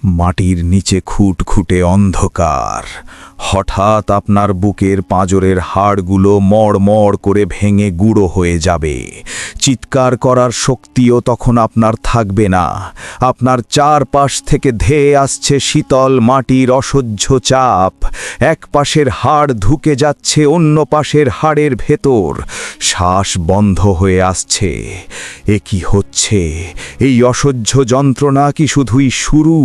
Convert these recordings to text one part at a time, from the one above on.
মাটির নিচে খুঁটখুঁটে অন্ধকার। হঠাৎ আপনার বুকের পাঁজরের হাড়গুলো মড়মড় করে ভেঙে গুঁড়ো হয়ে যাবে। চিৎকার করার শক্তিও তখন আপনার থাকবে না। আপনার চারপাশ থেকে ধেয়ে আসছে শীতল মাটির অসহ্য চাপ। এক পাশের হাড় ঢুকে যাচ্ছে অন্য পাশের হাড়ের ভেতর। শ্বাস বন্ধ হয়ে আসছে। এ কি হচ্ছে? এই অসহ্য যন্ত্রণা কি শুধুই শুরু,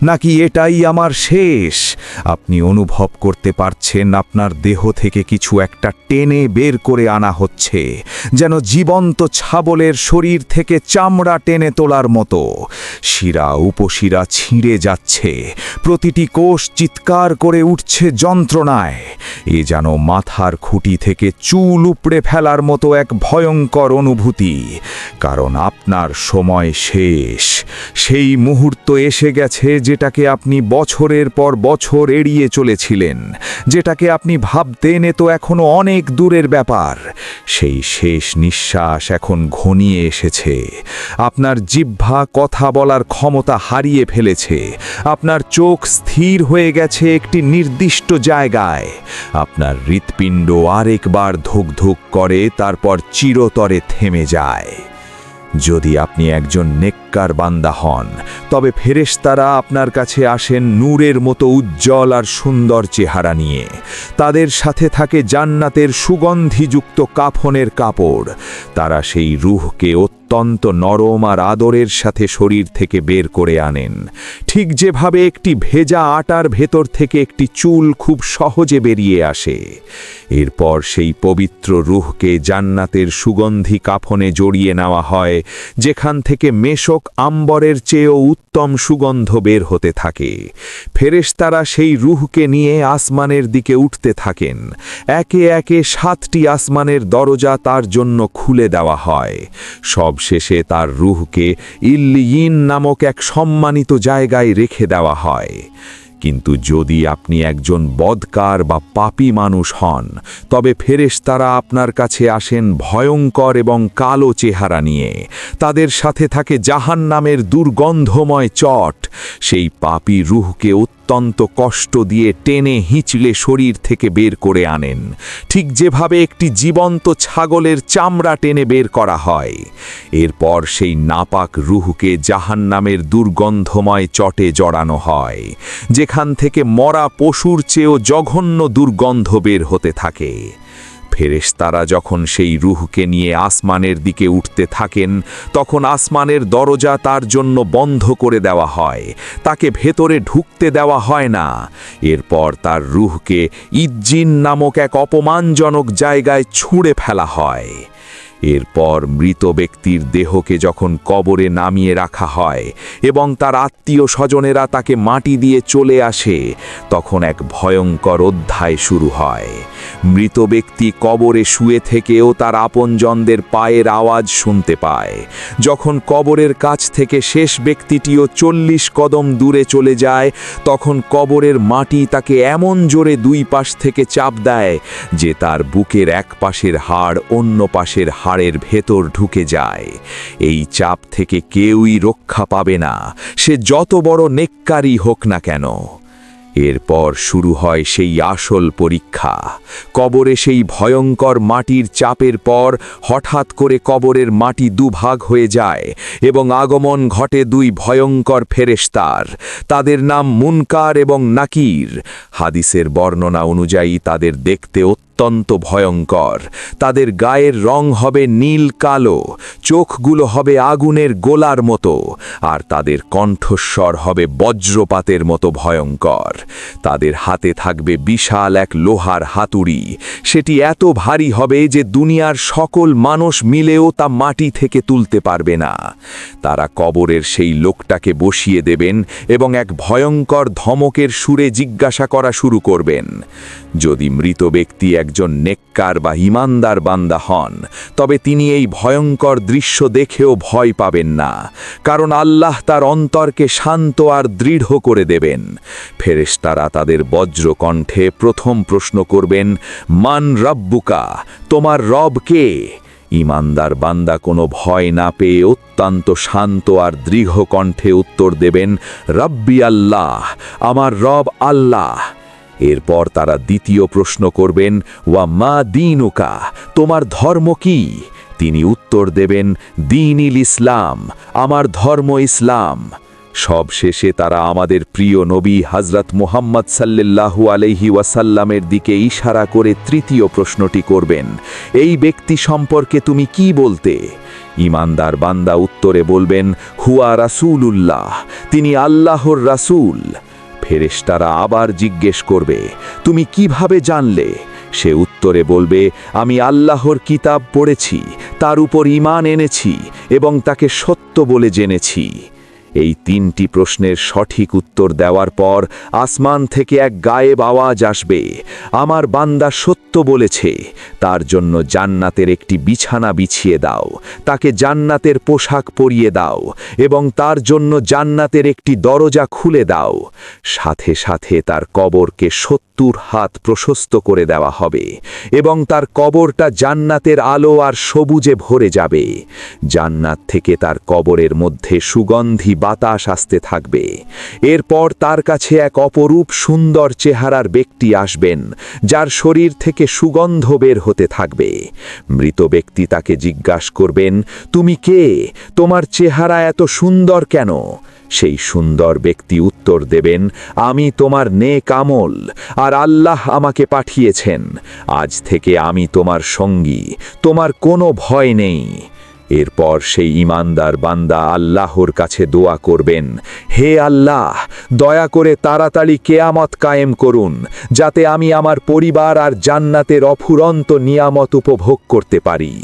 নাকি এটাই আমার শেষ? আপনি অনুভব করতে পারছেন আপনার দেহ থেকে কিছু একটা টেনে বের করে আনা হচ্ছে, যেন জীবন্ত ছাগলের শরীর থেকে চামড়া টেনে তোলার মতো। শিরা উপশিরা ছিঁড়ে যাচ্ছে, প্রতিটি কোষ চিৎকার করে উঠছে যন্ত্রণায়। এ যেন মাথার খুঁটি থেকে চুল উপড়ে ফেলার মতো এক ভয়ঙ্কর অনুভূতি। কারণ আপনার সময় শেষ। সেই মুহূর্ত এসে গেছে যেটাকে আপনি বছরের পর বছর এড়িয়ে চলেছিলেন, যেটাকে আপনি ভাবতেন এ তো এখনো অনেক দূরের ব্যাপার। সেই শেষ নিঃশ্বাস এখন ঘনিয়ে এসেছে। আপনার জিহ্বা কথা বলার ক্ষমতা হারিয়ে ফেলেছে। আপনার চোখ স্থির হয়ে গেছে একটি নির্দিষ্ট জায়গায়। আপনার হৃৎপিণ্ড আরেকবার ধুকধুক করে, তারপর চিরতরে থেমে যায়। যদি আপনি একজন নেককার বান্দা হন, তবে ফেরেশতারা আপনার কাছে আসেন নূরের মতো উজ্জ্বল আর সুন্দর চেহারা নিয়ে। তাদের সাথে থাকে জান্নাতের সুগন্ধিযুক্ত কাফনের কাপড়। তারা সেই রূহকে অত্যন্ত নরম আর আদরের সাথে শরীর থেকে বের করে আনেন, ঠিক যেভাবে একটি ভেজা আটার ভেতর থেকে একটি চুল খুব সহজে বেরিয়ে আসে। এরপর সেই পবিত্র রূহকে জান্নাতের সুগন্ধি কাফনে জড়িয়ে নেওয়া হয়, যেখান থেকে মেশক আম্বরের চেয়েও উত্তম সুগন্ধ বের হতে থাকে। ফেরেশতারা সেই রূহকে নিয়ে আসমানের দিকে উঠতে থাকেন। একে একে 7টি আসমানের দরজা তার জন্য খুলে দেওয়া হয়। সবশেষে তার রূহকে ইল্লিয়িন নামক এক সম্মানিত জায়গায় রেখে দেওয়া হয়। কিন্তু যদি আপনি একজন বদকার বা পাপী মানুষ হন, তবে ফেরেশতারা আপনার কাছে আসেন ভয়ঙ্কর এবং কালো চেহারা নিয়ে। তাদের সাথে থাকে জাহান্নামের দুর্গন্ধময় চট। সেই পাপী রূহকে অত্যন্ত কষ্ট দিয়ে টেনে হিঁচড়ে শরীর থেকে বের করে আনেন, ঠিক যেভাবে একটি জীবন্ত ছাগলের চামড়া টেনে বের করা হয়। এরপর সেই নাপাক রূহকে জাহান্নামের দুর্গন্ধময় চটে জড়ানো হয়, যেখান থেকে মরা পশুর চেয়েও জঘন্য দুর্গন্ধ বের হতে থাকে। ফেরেশতারা যখন সেই রূহকে নিয়ে আসমানের দিকে উঠতে থাকেন, তখন আসমানের দরজা তার জন্য বন্ধ করে দেওয়া হয়। তাকে ভেতরে ঢুকতে দেওয়া হয় না। এরপর তার রূহকে ইজ্জিন নামক এক অপমানজনক জায়গায় ছুঁড়ে ফেলা হয়। এরপর মৃত ব্যক্তির দেহকে যখন কবরে নামিয়ে রাখা হয় এবং তার আত্মীয় স্বজনেরা তাকে মাটি দিয়ে চলে আসে, তখন এক ভয়ঙ্কর অধ্যায় শুরু হয়। মৃত ব্যক্তি কবরে শুয়ে থেকেও তার আপনজনদের পায়ের আওয়াজ শুনতে পায়। যখন কবরের কাছ থেকে শেষ ব্যক্তিটিও 40 কদম দূরে চলে যায়, তখন কবরের মাটি তাকে এমন জোরে দুই পাশ থেকে চাপ দেয় যে তার বুকের এক পাশের হাড় অন্য পাশের হাড়ের ভেতর ঢুকে যায়। এই চাপ থেকে কেউই রক্ষা পাবে না, সে যত বড় নেককারী হোক না কেন। এরপর শুরু হয় সেই আসল পরীক্ষা। কবরে সেই ভয়ঙ্কর মাটির চাপের পর হঠাৎ করে কবরের মাটি দুভাগ হয়ে যায় এবং আগমন ঘটে দুই ভয়ঙ্কর ফেরেশতার। তাদের নাম মুনকার এবং নাকির। হাদিসের বর্ণনা অনুযায়ী তাদের দেখতে অত্যন্ত ভয়ঙ্কর। তাদের গায়ের রং হবে নীল কালো, চোখগুলো হবে আগুনের গোলার মতো, আর তাদের কণ্ঠস্বর হবে বজ্রপাতের মতো ভয়ঙ্কর। তাদের হাতে থাকবে বিশাল এক লোহার হাতুড়ি। সেটি এত ভারী হবে যে দুনিয়ার সকল মানুষ মিলেও তা মাটি থেকে তুলতে পারবে না। তারা কবরের সেই লোকটাকে বসিয়ে দেবেন এবং এক ভয়ঙ্কর ধমকের সুরে জিজ্ঞাসা করা শুরু করবেন। যদি মৃত ব্যক্তি একজন নেককার বা ঈমানদার বান্দা হন, তবে তিনি এই ভয়ঙ্কর দৃশ্য দেখেও ভয় পাবেন না, কারণ আল্লাহ তার অন্তরকে শান্ত আর দৃঢ় করে দেবেন। ফেরেশতারা তাদের বজ্র কণ্ঠে প্রথম প্রশ্ন করবেন, মান রব্বুকা, তোমার রব কে? ঈমানদার বান্দা কোনো ভয় না পেয়ে অত্যন্ত শান্ত আর দৃঢ় কণ্ঠে উত্তর দেবেন, রাব্বি আল্লাহ, আমার রব আল্লাহ। এরপর তারা দ্বিতীয় প্রশ্ন করবেন, ওয়া মা দীনুকা, তোমার ধর্ম কি? তিনি উত্তর দেবেন, দীনিল ইসলাম, আমার ধর্ম ইসলাম। সব শেষে তারা আমাদের প্রিয় নবী হযরত মুহাম্মদ সাল্লাল্লাহু আলাইহি ওয়াসাল্লামের দিকে ইশারা করে তৃতীয় প্রশ্নটি করবেন, এই ব্যক্তি সম্পর্কে তুমি কি বলতে? ঈমানদার বান্দা উত্তরে বলবেন, হুয়া রাসূলুল্লাহ, তিনি আল্লাহর রাসূল। ফেরেশতারা আবার জিজ্ঞেস করবে, তুমি কিভাবে জানলে? সে উত্তরে বলবে, আমি আল্লাহর কিতাব পড়েছি, তার উপর ঈমান এনেছি এবং তাকে সত্য বলে জেনেছি। এই তিনটি প্রশ্নের সঠিক উত্তর দেওয়ার পর আসমান থেকে এক গায়েব আওয়াজ আসবে, আমার বান্দা সত্য বলেছে, তার জন্য জান্নাতের একটি বিছানা বিছিয়ে দাও, তাকে জান্নাতের পোশাক পরিয়ে দাও এবং তার জন্য জান্নাতের একটি দরজা খুলে দাও। সাথে সাথে তার কবরকে 70 হাত প্রশস্ত করে দেওয়া হবে এবং তার কবরটা জান্নাতের আলো আর সবুজে ভরে যাবে। জান্নাত থেকে তার কবরের মধ্যে সুগন্ধি বাতাস আসতে থাকবে। এরপর তার কাছে এক অপরূপ সুন্দর চেহারার ব্যক্তি আসবেন, যার শরীর থেকে সুগন্ধ বের হতে থাকবে। মৃত ব্যক্তি তাকে জিজ্ঞাসা করবেন, তুমি কে? তোমার চেহারা এত সুন্দর কেন? সেই সুন্দর ব্যক্তি উত্তর দেবেন, আমি তোমার নেক আমল, আর আল্লাহ আমাকে পাঠিয়েছেন। আজ থেকে আমি তোমার সঙ্গী, তোমার কোনো ভয় নেই। এরপর সেই ঈমানদার বান্দা আল্লাহর কাছে দোয়া করবেন, হে আল্লাহ, দয়া করে তাড়াতাড়ি কিয়ামত কায়েম করুন, যাতে আমি আমার পরিবার আর জান্নাতের অফুরন্ত নিয়ামত উপভোগ করতে পারি।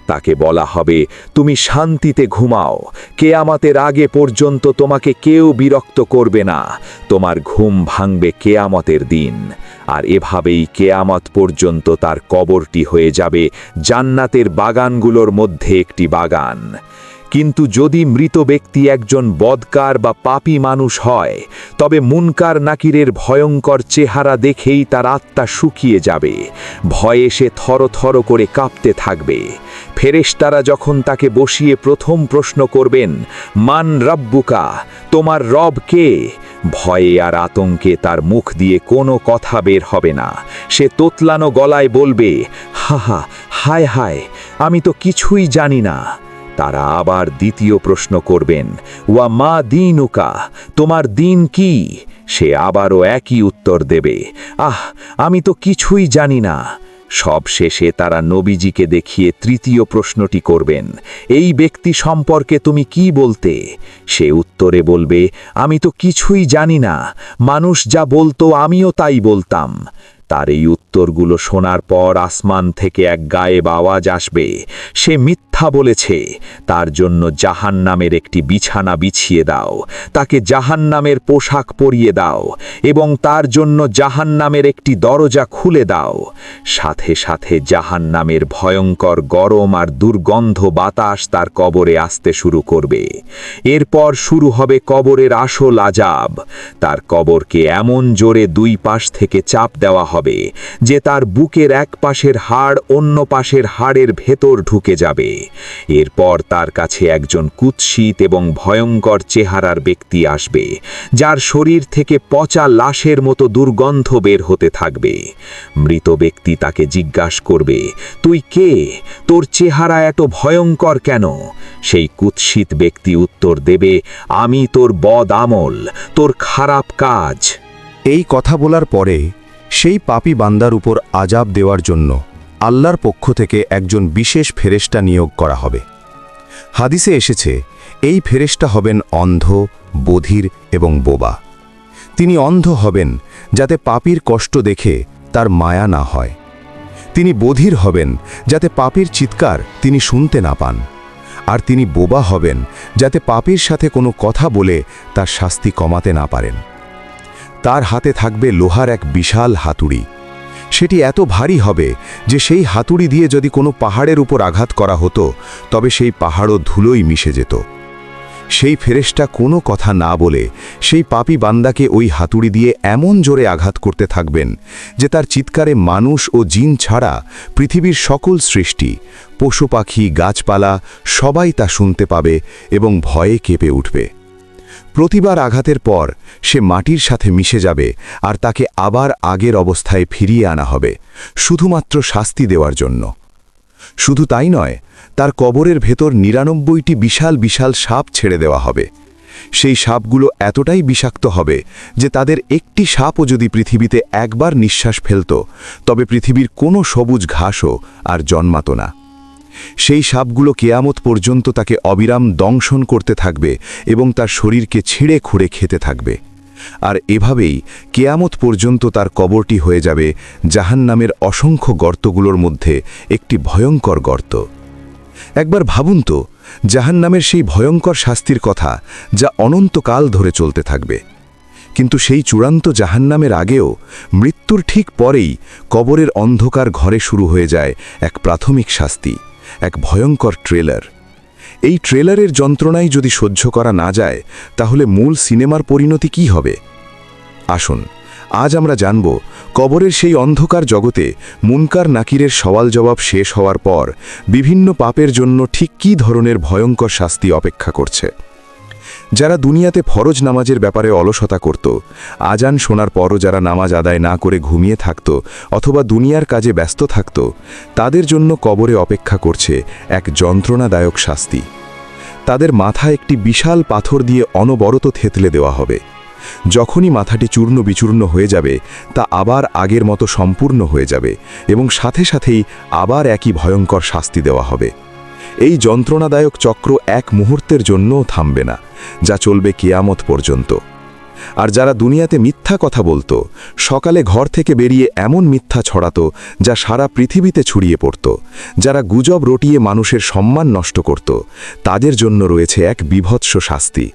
তাকে বলা হবে, তুমি শান্তিতে ঘুমাও, কিয়ামতের আগে পর্যন্ত তোমাকে কেউ বিরক্ত করবে না, তোমার ঘুম ভাঙবে কিয়ামতের দিন। আর এভাবেই কিয়ামত পর্যন্ত তার কবরটি হয়ে যাবে জান্নাতের বাগানগুলোর মধ্যে একটি বাগান। কিন্তু যদি মৃত ব্যক্তি একজন বদকার বা পাপী মানুষ হয়, তবে মুনকার নাকিরের ভয়ঙ্কর চেহারা দেখেই তার আত্মা শুকিয়ে যাবে, ভয়ে সে থরথর করে কাঁপতে থাকবে। ফেরেশতারা যখন তাকে বসিয়ে প্রথম প্রশ্ন করবেন, মান রাব্বুকা, তোমার রব কে? ভয়ে আর আতঙ্কে তার মুখ দিয়ে কোনো কথা বের হবে না। সে তোতলানো গলায় বলবে, হাহা, হায় হায়, আমি তো কিছুই জানি না। তারা আবার দ্বিতীয় প্রশ্ন করবেন, ওয়া মা দীনুকা, তোমার দিন কি? সে আবারও একই উত্তর দেবে, আহ, আমি তো কিছুই জানি না। সব শেষে তারা নবীজিকে দেখিয়ে তৃতীয় প্রশ্নটি করবেন, এই ব্যক্তি সম্পর্কে তুমি কি বলতে? সে উত্তরে বলবে, আমি তো কিছুই জানি না, মানুষ যা বলতো আমিও তাই বলতাম। তার এই উত্তরগুলো শোনার পর আসমান থেকে এক গায়েব আওয়াজ আসবে, সে মিথ্যা বলেছে, তার জন্য জাহান্নামের একটি বিছানা বিছিয়ে দাও, তাকে জাহান্নামের পোশাক পরিয়ে দাও এবং তার জন্য জাহান্নামের একটি দরজা খুলে দাও। সাথে সাথে জাহান্নামের ভয়ঙ্কর গরম আর দুর্গন্ধ বাতাস তার কবরে আসতে শুরু করবে। এরপর শুরু হবে কবরের আসল আযাব। তার কবরকে এমন জোরে দুই পাশ থেকে চাপ দেওয়া হবে যে তার বুকের এক পাশের হাড় অন্য পাশের হাড়ের ভেতর ঢুকে যাবে। এরপর তার কাছে একজন কুৎসিত এবং ভয়ঙ্কর চেহারার ব্যক্তি আসবে, যার শরীর থেকে পচা লাশের মতো দুর্গন্ধ বের হতে থাকবে। মৃত ব্যক্তি তাকে জিজ্ঞাসা করবে, তুই কে? তোর চেহারা এত ভয়ঙ্কর কেন? সেই কুৎসিত ব্যক্তি উত্তর দেবে, আমি তোর বদ আমল, তোর খারাপ কাজ। এই কথা বলার পরে সেই পাপী বান্দার উপর আযাব দেওয়ার জন্য আল্লাহর পক্ষ থেকে একজন বিশেষ ফেরেশতা নিয়োগ করা হবে। হাদিসে এসেছে, এই ফেরেশতা হবেন অন্ধ, বধির এবং বোবা। তিনি অন্ধ হবেন যাতে পাপীর কষ্ট দেখে তার মায়া না হয়। তিনি বধির হবেন যাতে পাপীর চিৎকার তিনি শুনতে না পান। আর তিনি বোবা হবেন যাতে পাপীর সাথে কোনো কথা বলে তার শাস্তি কমাতে না পারেন। তার হাতে থাকবে লোহার এক বিশাল হাতুড়ি। সেটি এত ভারী হবে যে সেই হাতুড়ি দিয়ে যদি কোনো পাহাড়ের উপর আঘাত করা হতো তবে সেই পাহাড়ও ধুলোই মিশে যেত। সেই ফেরেশতা কোনো কথা না বলে সেই পাপী বান্দাকে ওই হাতুড়ি দিয়ে এমন জোরে আঘাত করতে থাকবেন যে তার চিৎকারে মানুষ ও জিন ছাড়া পৃথিবীর সকল সৃষ্টি, পশু পাখি, গাছপালা সবাই তা শুনতে পাবে এবং ভয়ে কেঁপে উঠবে। প্রতিবার আঘাতের পর সে মাটির সাথে মিশে যাবে আর তাকে আবার আগের অবস্থায় ফিরিয়ে আনা হবে, শুধুমাত্র শাস্তি দেওয়ার জন্য। শুধু তাই নয়, তার কবরের ভেতর ৯৯টি বিশাল বিশাল সাপ ছেড়ে দেওয়া হবে। সেই সাপগুলো এতটাই বিষাক্ত হবে যে তাদের একটি সাপও যদি পৃথিবীতে একবার নিঃশ্বাস ফেলত, তবে পৃথিবীর কোনো সবুজ ঘাসও আর জন্মাত না। সেই সাপগুলো কেয়ামত পর্যন্ত তাকে অবিরাম দংশন করতে থাকবে এবং তার শরীরকে ছিঁড়ে খুঁড়ে খেতে থাকবে। আর এভাবেই কেয়ামত পর্যন্ত তার কবরটি হয়ে যাবে জাহান্নামের অসংখ্য গর্তগুলোর মধ্যে একটি ভয়ঙ্কর গর্ত। একবার ভাবুন তো, জাহান্নামের সেই ভয়ঙ্কর শাস্তির কথা যা অনন্তকাল ধরে চলতে থাকবে। কিন্তু সেই চূড়ান্ত জাহান্নামের আগেও মৃত্যুর ঠিক পরেই কবরের অন্ধকার ঘরে শুরু হয়ে যায় এক প্রাথমিক শাস্তি, এক ভয়ঙ্কর ট্রেলার। এই ট্রেলারের যন্ত্রণাই যদি সহ্য করা না যায়, তাহলে মূল সিনেমার পরিণতি কী হবে? আসুন, আজ আমরা জানব কবরের সেই অন্ধকার জগতে মুনকার নাকিরের সওয়াল জবাব শেষ হওয়ার পর বিভিন্ন পাপের জন্য ঠিক কী ধরনের ভয়ঙ্কর শাস্তি অপেক্ষা করছে। যারা দুনিয়াতে ফরজ নামাজের ব্যাপারে অলসতা করত, আজান শোনার পরও যারা নামাজ আদায় না করে ঘুমিয়ে থাকত অথবা দুনিয়ার কাজে ব্যস্ত থাকত, তাদের জন্য কবরে অপেক্ষা করছে এক যন্ত্রণাদায়ক শাস্তি। তাদের মাথায় একটি বিশাল পাথর দিয়ে অনবরত থেতলে দেওয়া হবে। যখনই মাথাটি চূর্ণ বিচূর্ণ হয়ে যাবে, তা আবার আগের মতো সম্পূর্ণ হয়ে যাবে এবং সাথে সাথেই আবার একই ভয়ঙ্কর শাস্তি দেওয়া হবে। এই যন্ত্রণাদায়ক চক্র এক মুহূর্তের জন্যও থামবে না, যা চলবে কিয়ামত পর্যন্ত। আর যারা দুনিয়াতে মিথ্যা কথা বলতো, সকালে ঘর থেকে বেরিয়ে এমন মিথ্যা ছড়াতো যা সারা পৃথিবীতে ছড়িয়ে পড়ত, যারা গুজব রটিয়ে মানুষের সম্মান নষ্ট করত, তাদের জন্য রয়েছে এক বীভৎস শাস্তি।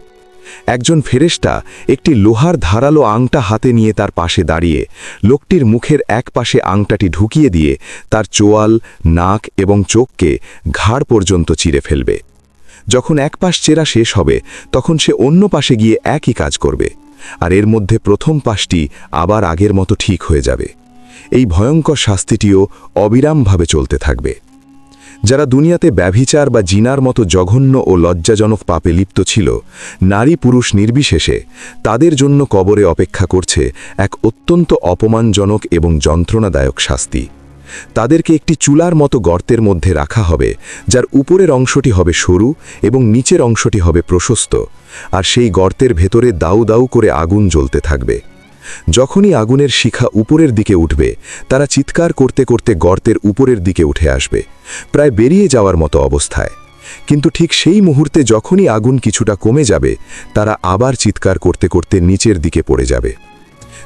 একজন ফেরেশতা একটি লোহার ধারালো আংটা হাতে নিয়ে তার পাশে দাঁড়িয়ে লোকটির মুখের এক পাশে আংটাটি ঢুকিয়ে দিয়ে তার চোয়াল, নাক এবং চোখকে ঘাড় পর্যন্ত চিরে ফেলবে। যখন এক পাশ চেরা শেষ হবে, তখন সে অন্য পাশে গিয়ে একই কাজ করবে, আর এর মধ্যে প্রথম পাশটি আবার আগের মতো ঠিক হয়ে যাবে। এই ভয়ঙ্কর শাস্তিটিও অবিরামভাবে চলতে থাকবে। যারা দুনিয়াতে ব্যভিচার বা জিনার মতো জঘন্য ও লজ্জাজনক পাপে লিপ্ত ছিল, নারী পুরুষ নির্বিশেষে, তাদের জন্য কবরে অপেক্ষা করছে এক অত্যন্ত অপমানজনক এবং যন্ত্রণাদায়ক শাস্তি। তাদেরকে একটি চুলার মতো গর্তের মধ্যে রাখা হবে, যার উপরের অংশটি হবে সরু এবং নিচের অংশটি হবে প্রশস্ত, আর সেই গর্তের ভেতরে দাউ দাউ করে আগুন জ্বলতে থাকবে। যখনই আগুনের শিখা উপরের দিকে উঠবে, তারা চিৎকার করতে করতে গর্তের উপরের দিকে উঠে আসবে, প্রায় বেরিয়ে যাওয়ার মতো অবস্থায়। কিন্তু ঠিক সেই মুহূর্তে যখনই আগুন কিছুটা কমে যাবে, তারা আবার চিৎকার করতে করতে নিচের দিকে পড়ে যাবে।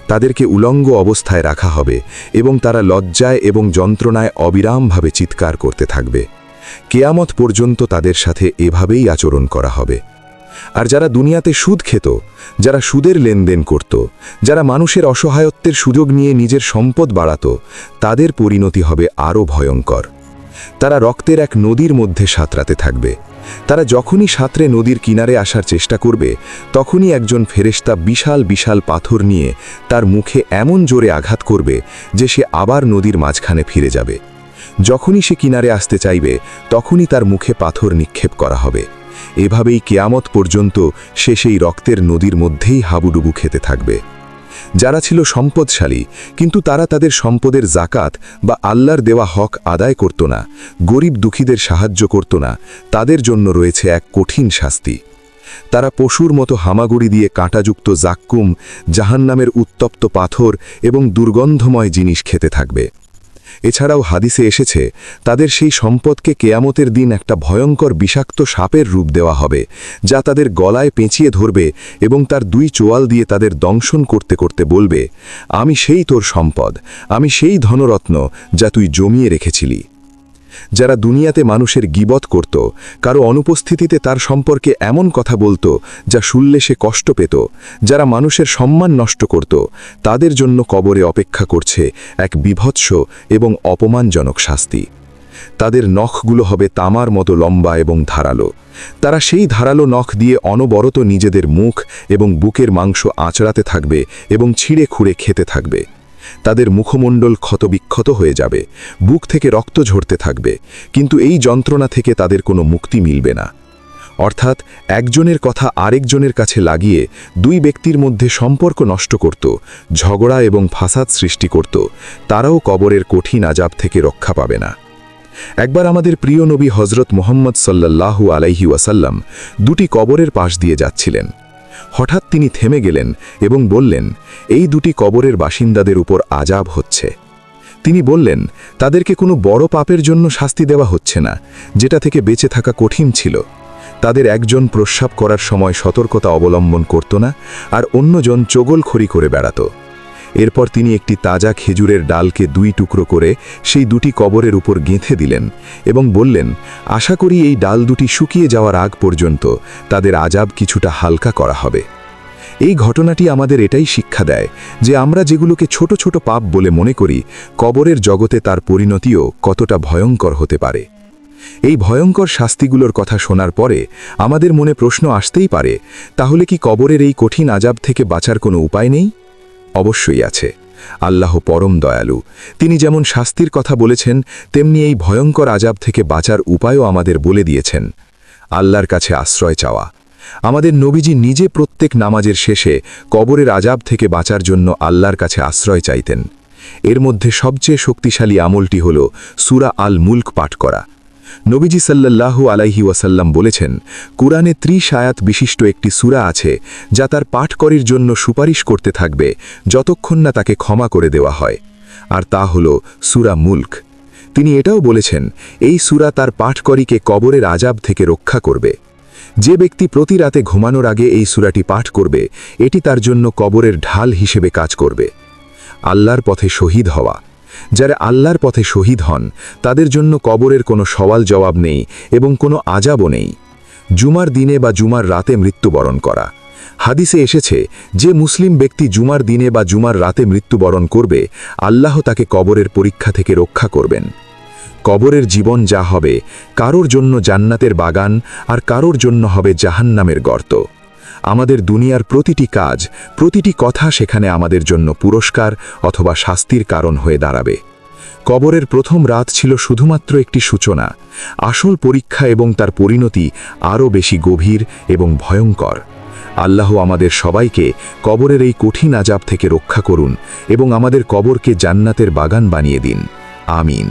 তাদেরকে উলঙ্গ অবস্থায় রাখা হবে এবং তারা লজ্জায় এবং যন্ত্রণায় অবিরামভাবে চিৎকার করতে থাকবে। কেয়ামত পর্যন্ত তাদের সাথে এভাবেই আচরণ করা হবে। আর যারা দুনিয়াতে সুদ খেত, যারা সুদের লেনদেন করত, যারা মানুষের অসহায়ত্বের সুযোগ নিয়ে নিজের সম্পদ বাড়াত, তাদের পরিণতি হবে আরও ভয়ঙ্কর। তারা রক্তের এক নদীর মধ্যে সাঁতরাতে থাকবে। তারা যখনই সাঁতরে নদীর কিনারে আসার চেষ্টা করবে, তখনই একজন ফেরেশতা বিশাল বিশাল পাথর নিয়ে তার মুখে এমন জোরে আঘাত করবে যে সে আবার নদীর মাঝখানে ফিরে যাবে। যখনই সে কিনারে আসতে চাইবে, তখনই তার মুখে পাথর নিক্ষেপ করা হবে। এভাবেই কেয়ামত পর্যন্ত সে সেই রক্তের নদীর মধ্যেই হাবুডুবু খেতে থাকবে। যারা ছিল সম্পদশালী, কিন্তু তারা তাদের সম্পদের জাকাত বা আল্লাহর দেওয়া হক আদায় করত না, গরিব দুঃখীদের সাহায্য করত না, তাদের জন্য রয়েছে এক কঠিন শাস্তি। তারা পশুর মতো হামাগুড়ি দিয়ে কাঁটাযুক্ত জাক্কুম, জাহান্নামের উত্তপ্ত পাথর এবং দুর্গন্ধময় জিনিস খেতে থাকবে। এছাড়াও হাদিসে এসেছে, তাদের সেই সম্পদকে কেয়ামতের দিন একটা ভয়ঙ্কর বিষাক্ত সাপের রূপ দেওয়া হবে, যা তাদের গলায় পেঁচিয়ে ধরবে এবং তার দুই চোয়াল দিয়ে তাদের দংশন করতে করতে বলবে, আমি সেই তোর সম্পদ, আমি সেই ধনরত্ন যা তুই জমিয়ে রেখেছিলি। যারা দুনিয়াতে মানুষের গীবত করত, কারো অনুপস্থিতিতে তার সম্পর্কে এমন কথা বলতো যা শুনলে সে কষ্ট পেত, যারা মানুষের সম্মান নষ্ট করত, তাদের জন্য কবরে অপেক্ষা করছে এক বীভৎস এবং অপমানজনক শাস্তি। তাদের নখগুলো হবে তামার মতো লম্বা এবং ধারালো। তারা সেই ধারালো নখ দিয়ে অনবরত নিজেদের মুখ এবং বুকের মাংস আঁচড়াতে থাকবে এবং ছিঁড়ে খুঁড়ে খেতে থাকবে। তাদের মুখমণ্ডল ক্ষতবিক্ষত হয়ে যাবে, বুক থেকে রক্ত ঝরতে থাকবে, কিন্তু এই যন্ত্রণা থেকে তাদের কোনো মুক্তি মিলবে না। অর্থাৎ একজনের কথা আরেকজনের কাছে লাগিয়ে দুই ব্যক্তির মধ্যে সম্পর্ক নষ্ট করত, ঝগড়া এবং ফাসাদ সৃষ্টি করত। তারাও কবরের কঠিন আযাব থেকে রক্ষা পাবে না। একবার আমাদের প্রিয় নবী হজরত মুহাম্মদ সাল্লাল্লাহু আলাইহি ওয়াসাল্লাম দুটি কবরের পাশ দিয়ে যাচ্ছিলেন। হঠাৎ তিনি থেমে গেলেন এবং বললেন, এই দুটি কবরের বাসিন্দাদের উপর আযাব হচ্ছে। তিনি বললেন, তাদেরকে কোনো বড় পাপের জন্য শাস্তি দেওয়া হচ্ছে না, যেটা থেকে বেঁচে থাকা কঠিন ছিল। তাদের একজন প্রস্রাব করার সময় সতর্কতা অবলম্বন করত না, আর অন্যজন চগলখড়ি করে বেড়াত। এরপর তিনি একটি তাজা খেজুরের ডালকে দুই টুকরো করে সেই দুটি কবরের উপর গেঁথে দিলেন এবং বললেন, আশা করি এই ডাল দুটি শুকিয়ে যাওয়ার আগ পর্যন্ত তাদের আযাব কিছুটা হালকা করা হবে। এই ঘটনাটি আমাদের এটাই শিক্ষা দেয় যে আমরা যেগুলোকে ছোট ছোট পাপ বলে মনে করি, কবরের জগতে তার পরিণতিও কতটা ভয়ঙ্কর হতে পারে। এই ভয়ঙ্কর শাস্তিগুলোর কথা শোনার পরে আমাদের মনে প্রশ্ন আসতেই পারে, তাহলে কি কবরের এই কঠিন আযাব থেকে বাঁচার কোনো উপায় নেই? অবশ্যই আছে। আল্লাহ পরম দয়ালু। তিনি যেমন শাস্তির কথা বলেছেন, তেমনি এই ভয়ঙ্কর আযাব থেকে বাঁচার উপায়ও আমাদের বলে দিয়েছেন। আল্লাহর কাছে আশ্রয় চাওয়া। আমাদের নবীজি নিজে প্রত্যেক নামাজের শেষে কবরের আযাব থেকে বাঁচার জন্য আল্লাহর কাছে আশ্রয় চাইতেন। এর মধ্যে সবচেয়ে শক্তিশালী আমলটি হল সূরা আল মুলক পাঠ করা। নবীজি সাল্লাল্লাহু আলাইহি ওয়াসাল্লাম বলেছেন, কুরআনে 30 আয়াত বিশিষ্ট একটি সূরা আছে যা তার পাঠকরির জন্য সুপারিশ করতে থাকবে যতক্ষণ না তাকে ক্ষমা করে দেওয়া হয়, আর তা হল সূরা মুলক। তিনি এটাও বলেছেন, এই সূরা তার পাঠকরিকে কবরের আযাব থেকে রক্ষা করবে। যে ব্যক্তি প্রতি রাতে ঘুমানোর আগে এই সূরাটি পাঠ করবে, এটি তার জন্য কবরের ঢাল হিসেবে কাজ করবে। আল্লাহর পথে শহীদ হওয়া। যারা আল্লাহর পথে শহীদ হন, তাদের জন্য কবরের কোনো সওয়াল জবাব নেই এবং কোনো আযাবও নেই। জুমার দিনে বা জুমার রাতে মৃত্যুবরণ করা। হাদিসে এসেছে, যে মুসলিম ব্যক্তি জুমার দিনে বা জুমার রাতে মৃত্যুবরণ করবে, আল্লাহ তাকে কবরের পরীক্ষা থেকে রক্ষা করবেন। কবরের জীবন যা হবে, কারোর জন্য জান্নাতের বাগান আর কারোর জন্য হবে জাহান্নামের গর্ত। আমাদের দুনিয়ার প্রতিটি কাজ, প্রতিটি কথা সেখানে আমাদের জন্য পুরস্কার অথবা শাস্তির কারণ হয়ে দাঁড়াবে। কবরের প্রথম রাত ছিল শুধুমাত্র একটি সূচনা। আসল পরীক্ষা এবং তার পরিণতি আরও বেশি গভীর এবং ভয়ঙ্কর। আল্লাহ আমাদের সবাইকে কবরের এই কঠিন আযাব থেকে রক্ষা করুন এবং আমাদের কবরকে জান্নাতের বাগান বানিয়ে দিন। আমিন।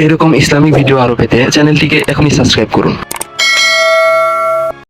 এরকম ইসলামিক ভিডিও আরো পেতে চ্যানেলটিকে এখনই সাবস্ক্রাইব করুন।